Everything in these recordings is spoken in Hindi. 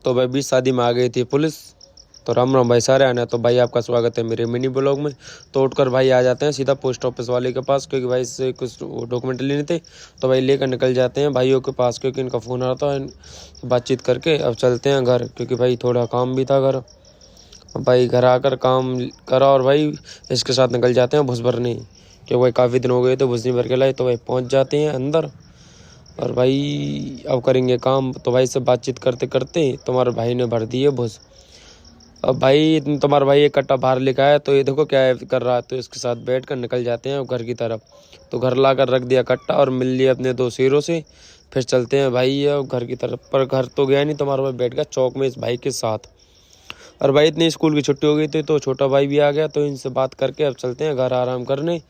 तो भाई बीच शादी में आ गई थी पुलिस। तो राम राम भाई सारे आने। तो भाई आपका स्वागत है मेरे मिनी ब्लॉग में। तो उठकर भाई आ जाते हैं सीधा पोस्ट ऑफिस वाले के पास, क्योंकि भाई से कुछ डॉक्यूमेंट लेने थे। तो भाई लेकर निकल जाते हैं भाइयों के पास, क्योंकि इनका फ़ोन आ रहा था। बातचीत करके अब चलते हैं घर, क्योंकि भाई थोड़ा काम भी था घर। भाई घर आकर काम करा और भाई इसके साथ निकल जाते हैं भुस भरने, क्योंकि भाई काफ़ी दिन हो गए तो भुस नहीं भर के लाए। तो भाई पहुँच जाते हैं अंदर और भाई अब करेंगे काम। तो भाई से बातचीत करते करते तुम्हारे भाई ने भर दी है भुस। अब भाई तुम्हारा भाई एक कट्टा बाहर लेकर आया, तो ये देखो क्या कर रहा है। तो इसके साथ बैठ कर निकल जाते हैं घर की तरफ। तो घर ला कर रख दिया कट्टा और मिल लिया अपने 2 शेरों से। फिर चलते हैं भाई अब घर की तरफ। पर घर तो गया नहीं, तुम्हारा भाई बैठ गया चौक में इस भाई के साथ। और भाई इतनी स्कूल की छुट्टी हो गई थी तो छोटा भाई भी आ गया। तो इनसे बात करके अब चलते हैं घर आराम करने।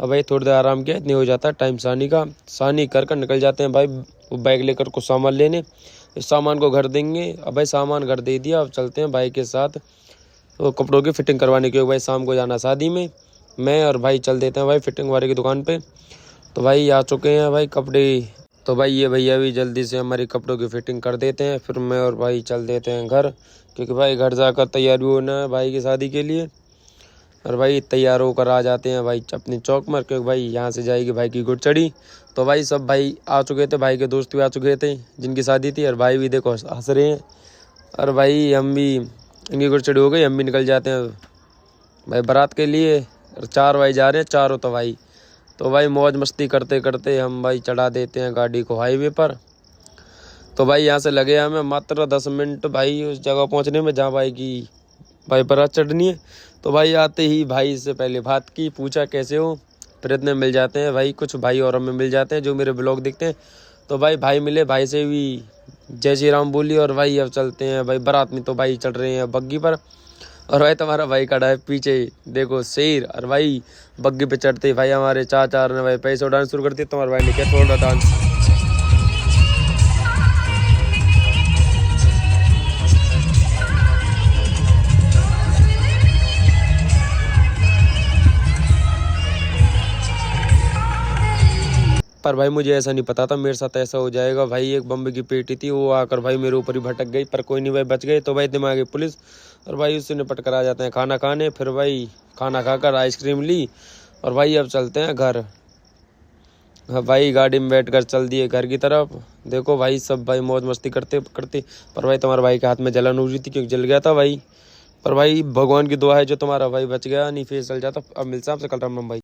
अब भाई थोड़ी देर आराम किया, इतनी हो जाता है टाइम सानी का। सानी कर निकल जाते हैं भाई बैग लेकर कुछ सामान लेने। इस सामान को घर देंगे। अब भाई सामान घर दे दिया। अब चलते हैं भाई के साथ तो कपड़ों की फिटिंग करवाने के। भाई शाम को जाना शादी में, मैं और भाई चल देते हैं भाई फिटिंग वाले की दुकान पे। तो भाई आ चुके हैं भाई कपड़े। तो भाई ये भैया भी जल्दी से हमारी कपड़ों की फिटिंग कर देते हैं। फिर मैं और भाई चल देते हैं घर, क्योंकि भाई घर जाकर तैयारी होना है भाई की शादी के लिए। और भाई तैयार होकर आ जाते हैं भाई अपनी चौक में, क्योंकि भाई यहाँ से जाएगी भाई की गुड़चड़ी। तो भाई सब भाई आ चुके थे, भाई के दोस्त भी आ चुके थे जिनकी शादी थी। और भाई भी देखो हंस रहे हैं। और भाई हम भी, इनकी गुड़चड़ी हो गई, हम भी निकल जाते हैं भाई बारात के लिए। और 4 भाई जा रहे हैं, चारों। तो भाई मौज मस्ती करते करते हम भाई चढ़ा देते हैं गाड़ी को हाईवे पर। तो भाई यहाँ से लगे हमें मात्र 10 मिनट भाई उस जगह पहुँचने में जहाँ भाई की बारात चढ़नी है। तो भाई आते ही भाई से पहले बात की, पूछा कैसे हो। फिर इतने मिल जाते हैं भाई, कुछ भाई और हमें मिल जाते हैं जो मेरे ब्लॉग देखते हैं। तो भाई मिले, भाई से भी जय श्री राम बोली। और भाई अब चलते हैं भाई बारात में। तो भाई चढ़ रहे हैं बग्गी पर। और भाई तुम्हारा भाई खड़ा है पीछे, देखो शेर। और भाई बग्गी पे चढ़ते भाई हमारे चाचा ने भाई पैसे उड़ाना शुरू कर दिया। तुम्हारे भाई ने क्या छोड़ा डांस। पर भाई मुझे ऐसा नहीं पता था मेरे साथ ऐसा हो जाएगा। भाई एक बम्बे की पेटी थी, वो आकर भाई मेरे ऊपर ही भटक गई। पर कोई नहीं भाई, बच गए। तो भाई दिमागी पुलिस। और भाई उससे निपट कर आ जाते हैं खाना खाने। फिर भाई खाना खाकर आइसक्रीम ली और भाई अब चलते हैं घर। हाँ भाई गाड़ी में बैठ कर चल दिए घर की तरफ। देखो भाई सब भाई मौज मस्ती करते करते। पर भाई तुम्हारे भाई के हाथ में जलन हो रही थी, क्योंकि जल गया था भाई। पर भाई भगवान की दुआ है जो तुम्हारा भाई बच गया, नहीं फेस चल जाता। अब मिलता है आपसे कल। राम राम भाई।